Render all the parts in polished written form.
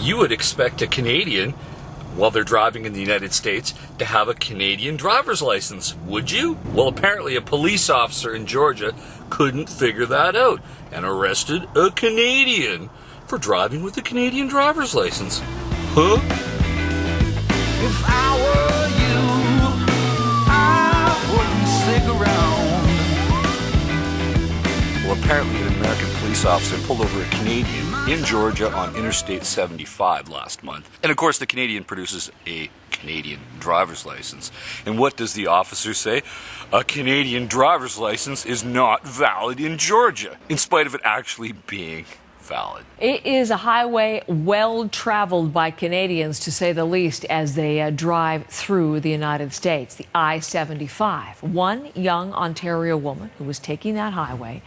you would expect a Canadian, while they're driving in the United States, to have a Canadian driver's license, would you? Well, apparently a police officer in Georgia couldn't figure that out and arrested a Canadian for driving with a Canadian driver's license. Huh? If I were you, I wouldn't stick around. Well, apparently an American police officer pulled over a Canadian in Georgia on Interstate 75 last month. And of course the Canadian produces a Canadian driver's license. And what does the officer say? A Canadian driver's license is not valid in Georgia, in spite of it actually being valid. It is a highway well traveled by Canadians, to say the least, as they drive through the United States, the I-75. One young Ontario woman who was taking that highway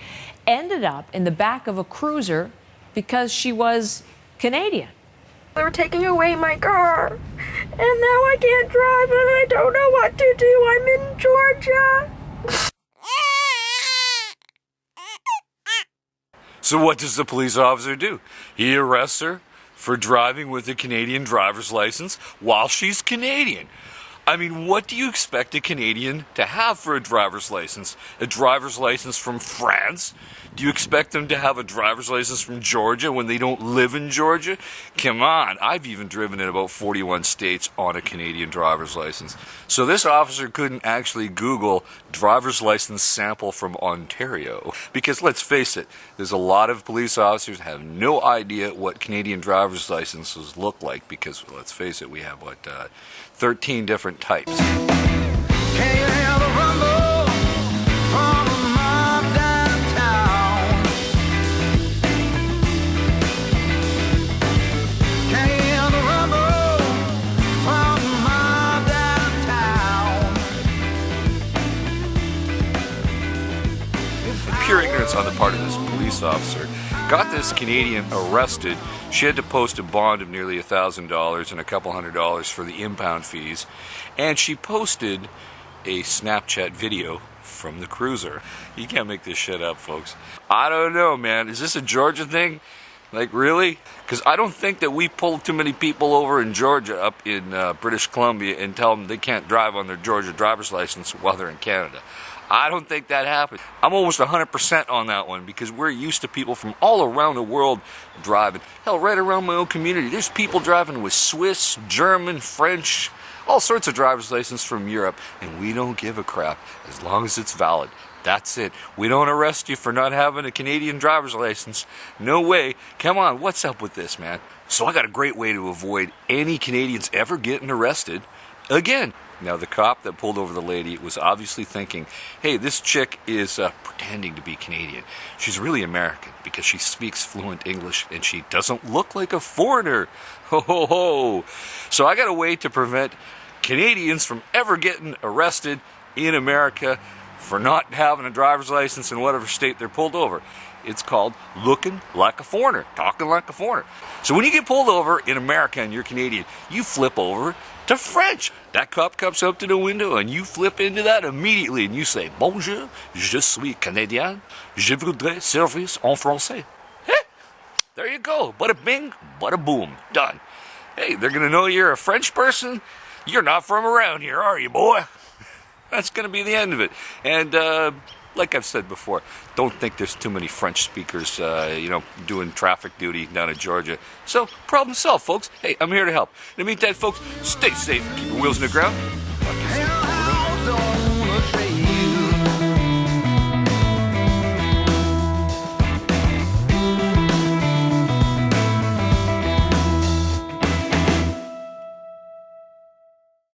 ended up in the back of a cruiser because she was Canadian. They were taking away my car, and now I can't drive and I don't know what to do. I'm in Georgia. So what does the police officer do? He arrests her for driving with a Canadian driver's license while she's Canadian. I mean, what do you expect a Canadian to have for a driver's license? A driver's license from France? Do you expect them to have a driver's license from Georgia when they don't live in Georgia? Come on, I've even driven in about 41 states on a Canadian driver's license. So this officer couldn't actually Google driver's license sample from Ontario. Because let's face it, there's a lot of police officers have no idea what Canadian driver's licenses look like, because let's face it, we have 13 different types. Pure ignorance on the part of this police officer got this Canadian arrested. She had to post a bond of nearly $1,000 and a couple $100 for the impound fees, and she posted a Snapchat video from the cruiser. You can't make this shit up, folks. I don't know, man. Is this a Georgia thing? Like, really? Because I don't think that we pull too many people over in Georgia, up in British Columbia, and tell them they can't drive on their Georgia driver's license while they're in Canada. I don't think that happens. I'm almost 100% on that one, because we're used to people from all around the world driving. Hell, right around my own community, there's people driving with Swiss, German, French, all sorts of driver's license from Europe, and we don't give a crap as long as it's valid. That's it. We don't arrest you for not having a Canadian driver's license. No way. Come on, what's up with this, man? So I got a great way to avoid any Canadians ever getting arrested again. Now, the cop that pulled over the lady was obviously thinking, hey, this chick is pretending to be Canadian. She's really American because she speaks fluent English and she doesn't look like a foreigner. Ho, ho, ho. So I got a way to prevent Canadians from ever getting arrested in America for not having a driver's license in whatever state they're pulled over. It's called looking like a foreigner, talking like a foreigner. So when you get pulled over in America and you're Canadian, you flip over to French. That cop comes up to the window and you flip into that immediately and you say, Bonjour, je suis Canadien, je voudrais service en français. Hey, there you go. Bada bing, bada boom, done. Hey, they're going to know you're a French person. You're not from around here, are you, boy? That's going to be the end of it. And like I've said before, don't think there's too many French speakers, doing traffic duty down in Georgia. So, problem solved, folks. Hey, I'm here to help. In the meantime, folks, stay safe, keep your wheels in the ground. Talk to you soon.